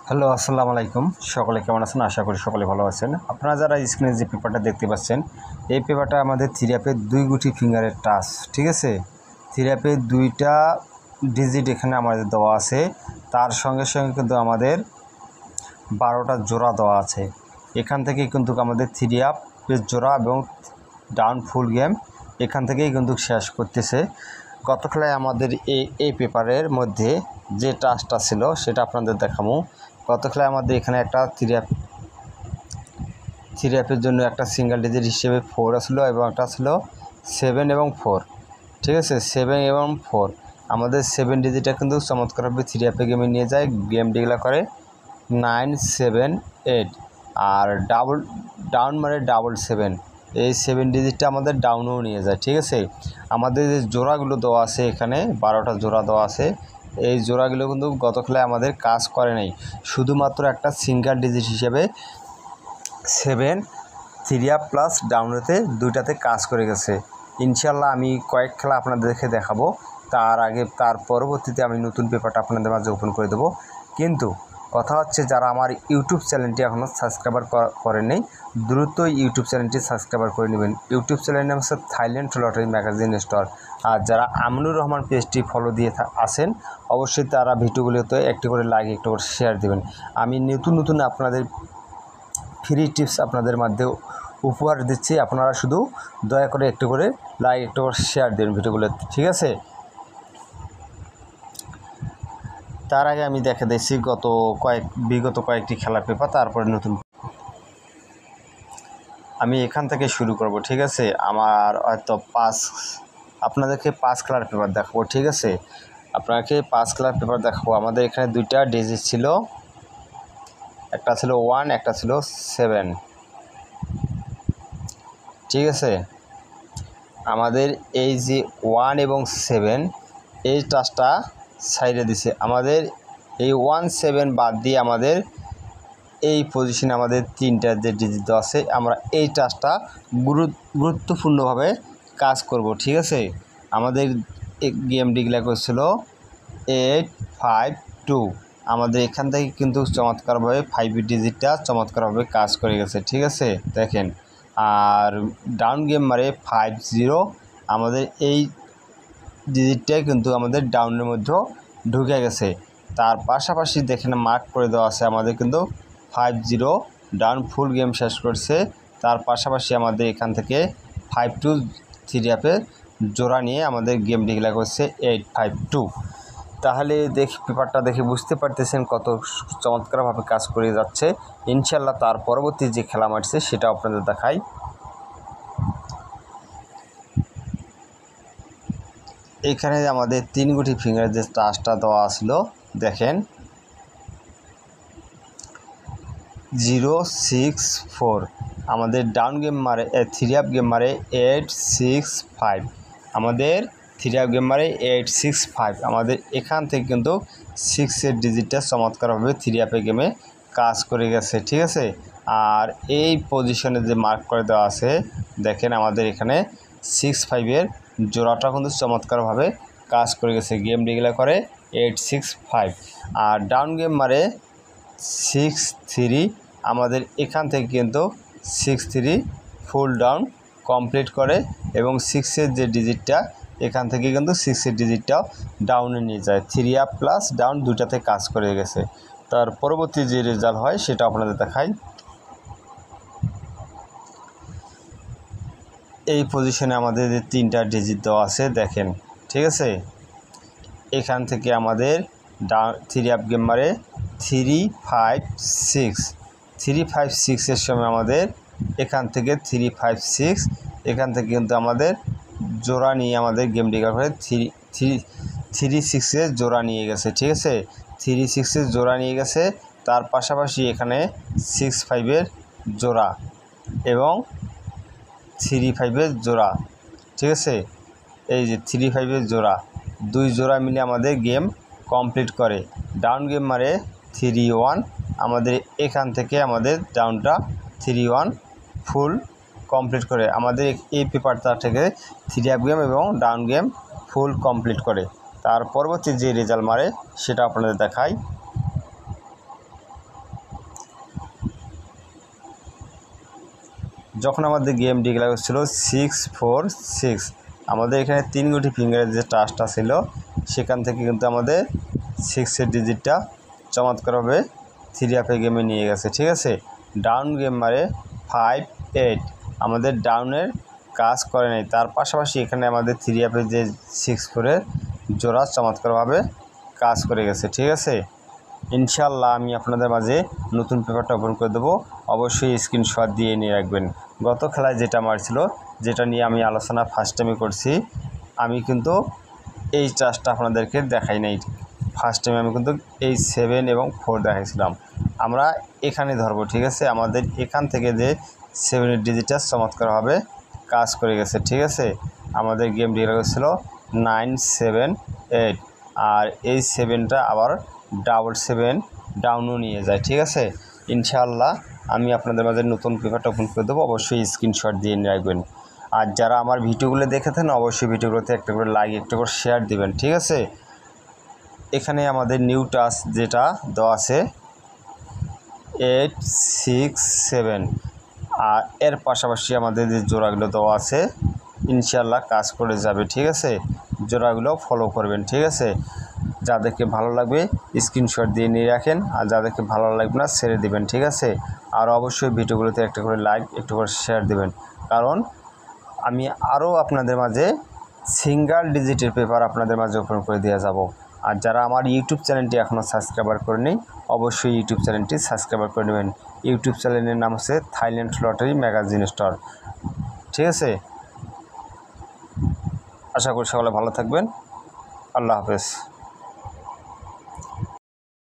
Hello, আসসালামু আলাইকুম। সকলে কেমন আছেন? আশা করি সকলে ভালো আছেন। আপনারা যারা স্ক্রিনে যে পেপারটা দেখতে পাচ্ছেন, এই পেপারটা আমাদের থিরাপের 2 গুটি ফিঙ্গারের টাচ, ঠিক আছে? থিরাপের 2টা ডিজিট এখানে আমাদের দেওয়া আছে, তার সঙ্গে সঙ্গে কিন্তু আমাদের 12টা জোড়া দেওয়া আছে। এখান থেকেই কিন্তু আমাদের থিরাপের জোড়া এবং ডাউন ফুল গেম এখান থেকেই কিন্তু শেষ করতেছে। গত খেলায় আমাদের এই পেপারের মধ্যে যে টাচটা ছিল সেটা আপনাদের দেখাবো। গত খেলায় আমাদের এখানে একটা থিরাপের জন্য একটা সিঙ্গেল ডিজিট হিসেবে 4 আসলো এবং একটা ছিল 7 এবং 4, ঠিক আছে? 7 এবং 4 আমাদের 7 ডিজিটটা কিন্তু চমৎকারভাবে থিরাপে গেমে নিয়ে যায়, গেম ডিক্লেয়ার করে 9, 7, 8। আর ডাউন মানে 7, এই 7 ডিজিটটা আমাদের ডাউনেও নিয়ে যায়, ঠিক আছে? আমাদের যে জোড়াগুলো দেওয়া আছে এখানে 12টা জোড়া দেওয়া আছে, এই জোড়াগুলো কিন্তু গত খেলায় আমাদের কাজ করে নাই। শুধুমাত্র একটা সিঙ্গেল ডিজিট হিসেবে 7 থিরাপ প্লাস ডাউনেতে 2টাতে কাজ করে গেছে। ইনশাল্লাহ আমি কয়েক খেলা আপনাদেরকে দেখাবো, তার পরবর্তীতে আমি নতুন পেপারটা আপনাদের মাঝে ওপেন করে দেবো। কিন্তু কথা হচ্ছে, যারা আমার ইউটিউব চ্যানেলটি এখনও সাবস্ক্রাইবার করেননি, দ্রুত ইউটিউব চ্যানেলটি সাবস্ক্রাইবার করে নেবেন। ইউটিউব চ্যানেলের নাম হচ্ছে থাইল্যান্ড লটারি ম্যাগাজিন স্টোর। আর যারা আমিনুর রহমান পেজটি ফলো দিয়ে আসেন, অবশ্যই তারা ভিডিওগুলোতে একটি করে লাইক, একটু করে শেয়ার দেবেন। আমি নতুন আপনাদের ফ্রি টিপস আপনাদের মধ্যে উপহার দিচ্ছি, আপনারা শুধু দয়া করে একটু করে লাইক, একটু করে শেয়ার দেবেন ভিডিওগুলোতে, ঠিক আছে? তার আগে আমি দেখে দিচ্ছি বিগত কয়েকটি খেলার পেপার, তারপরে নতুন আমি এখান থেকে শুরু করব, ঠিক আছে? আমার হয়তো আপনাদেরকে 5 খেলার পেপার দেখাবো, ঠিক আছে? আপনাকে 5 খেলার পেপার দেখাবো। আমাদের এখানে 2টা ডিজিট ছিল, একটা ছিল 1, একটা ছিল 7, ঠিক আছে? আমাদের এই যে 1 এবং 7 এই টাচটা সাইডে দিছে। আমাদের এই 1, 7 বাদ দিয়ে আমাদের এই পজিশনে আমাদের 3টা যে ডিজিট আছে, আমরা এই টাচটা গুরুত্বপূর্ণভাবে কাজ করব, ঠিক আছে? আমাদের গেম ডিক্লেয়ার করেছিল 8, 5, 2। আমাদের এখান থেকে কিন্তু চমৎকারভাবে 5 ডিজিটটা চমৎকারভাবে কাজ করে গেছে, ঠিক আছে? দেখেন। আর ডাউন গেম মারে 5, 0। আমাদের এই ডিজিটটাই কিন্তু আমাদের ডাউনের মধ্যে ঢুকে গেছে। তার পাশাপাশি দেখেন মার্ক করে দেওয়া আছে, আমাদের কিন্তু 5, 0 ডাউন ফুল গেম শেষ করছে। তার পাশাপাশি আমাদের এখান থেকে 5, 2 থিরাপে জোড়া নিয়ে আমাদের গেম ডিক্লেয়ার করছে 8, 5, 2। তাহলে পেপারটা দেখে বুঝতে পারতেছেন কত চমৎকারভাবে কাজ করে যাচ্ছে। ইনশাল্লাহ তার পরবর্তী যে খেলা মারছে সেটা আপনাদের দেখাই। এখানে আমাদের 3 গুটি ফিঙ্গার যে টাচটা দেওয়া আসলো, দেখেন 0, 6, 4। আমাদের ডাউন গেম মারে থিরাপ গেম মারে 8, 6, 5। আমাদের থিরাপ গেম মারে 8, 6, 5। আমাদের এখান থেকে কিন্তু 6-এর ডিজিটটা চমৎকারভাবে থিরাপে গেমে কাজ করে গেছে, ঠিক আছে? আর এই পজিশনে যে মার্ক করে দেওয়া আছে, দেখেন আমাদের এখানে 6, 5-এর জোড়াটা কিন্তু চমৎকারভাবে কাজ করে গেছে, গেম ডিক্লেয়ার করে 8, 6, 5। আর ডাউন গেম মারে 6, 3। আমাদের এখান থেকে কিন্তু 6, 3 ফুল ডাউন কমপ্লিট করে এবং 6-এর যে ডিজিটটা এখান থেকে কিন্তু 6-এর ডিজিটটাও ডাউনে নিয়ে যায়। থিরাপ প্লাস ডাউন 2টাতে কাজ করে গেছে। তার পরবর্তী যে রেজাল্ট হয় সেটা আপনাদের দেখাই। এই পজিশনে আমাদের যে 3টা ডিজিট দেওয়া আছে, দেখেন, ঠিক আছে? এখান থেকে আমাদের থিরাপ গেম মারে 3, 5, 6। 3, 5, 6-এর সময় আমাদের এখান থেকে 3, 5, 6 এখান থেকে কিন্তু আমাদের জোড়া নিয়ে আমাদের গেম ডিক্লেয়ার করে 3, 6-এর জোড়া নিয়ে গেছে, ঠিক আছে? 3, 6-এর জোড়া নিয়ে গেছে। তার পাশাপাশি এখানে 6, 5-এর জোড়া এবং 3, 5-এর জোড়া, ঠিক আছে? এই যে 3, 5-এর জোড়া, 2 জোড়া মিলে আমাদের গেম কমপ্লিট করে। ডাউন গেম মারে 3, 1। আমাদের এখান থেকে আমাদের ডাউনটা 3, 1 ফুল কমপ্লিট করে আমাদের এই পেপারটা থেকে থিরাপ গেম এবং ডাউন গেম ফুল কমপ্লিট করে। তার পরবর্তী যে রেজাল্ট মারে সেটা আপনাদের দেখাই। যখন আমাদের গেম ডিক্লেয়ার হচ্ছিল 646, আমাদের এখানে 3 গুটি ফিঙ্গারের যে টাচটা ছিল সেখান থেকে কিন্তু আমাদের 6-এর ডিজিটটা চমৎকারভাবে 3 গেমে নিয়ে গেছে। ঠিক আছে, ডাউন গেম মারে 5-8, আমাদের ডাউনের কাজ করে নাই। তার পাশাপাশি এখানে আমাদের 3 যে 6-4-এর জোড়া চমৎকারভাবে কাজ করে গেছে। ঠিক আছে, ইনশাল্লাহ আমি আপনাদের মাঝে নতুন পেপারটা ওপেন করে দেবো, অবশ্যই স্ক্রিনশট দিয়ে নিয়ে রাখবেন। গত খেলায় যেটা মারছিল, যেটা নিয়ে আমি আলোচনা ফার্স্ট টাইমে করছি, আমি কিন্তু এই চার্জটা আপনাদেরকে দেখাই নাই। ফার্স্ট টাইমে আমি কিন্তু এই 7 এবং 4 দেখাইছিলাম। আমরা এখানে ধরবো। ঠিক আছে, আমাদের এখান থেকে যে 7-এর ডিজিটটা চমৎকারভাবে কাজ করে গেছে। ঠিক আছে, আমাদের গেম ডিক্লেয়ার হয়েছিল 9-7-8, আর এই 7টা আবার 7 ডাউনও নিয়ে যায়। ঠিক আছে, ইনশাআল্লাহ আমি আপনাদের মাঝে নতুন পেপারটা ওপেন করে দেবো, অবশ্যই স্ক্রিনশট দিয়ে নিয়ে রাখবেন। আর যারা আমার ভিডিওগুলো দেখেছেন অবশ্যই ভিডিওগুলোতে একটা করে লাইক, একটা করে শেয়ার দিবেন। ঠিক আছে, এখানে আমাদের নিউ টাচ যেটা দেওয়া আছে 8-6-7, আর এর পাশাপাশি আমাদের যে জোড়াগুলো দেওয়া আছে ইনশাআল্লাহ কাজ করে যাবে। ঠিক আছে, জোড়াগুলো ফলো করবেন। ঠিক আছে, যাদেরকে ভালো লাগবে স্ক্রিনশট দিয়ে নিয়ে রাখেন, আর যাদেরকে ভালো লাগবে না ছেড়ে দিবেন। ঠিক আছে, আর অবশ্যই ভিডিওগুলোতে একটা করে লাইক, একটু করে শেয়ার দিবেন, কারণ আমি আরও আপনাদের মাঝে সিঙ্গেল ডিজিটের পেপার আপনাদের মাঝে ওপেন করে দিয়ে যাব। আর যারা আমার ইউটিউব চ্যানেলটি এখনও সাবস্ক্রাইবার করেনি অবশ্যই ইউটিউব চ্যানেলটি সাবস্ক্রাইবার করে নেবেন। ইউটিউব চ্যানেলের নাম হচ্ছে থাইল্যান্ড লটারি ম্যাগাজিন স্টোর। ঠিক আছে, আশা করি সকলে ভালো থাকবেন। আল্লাহ হাফেজ।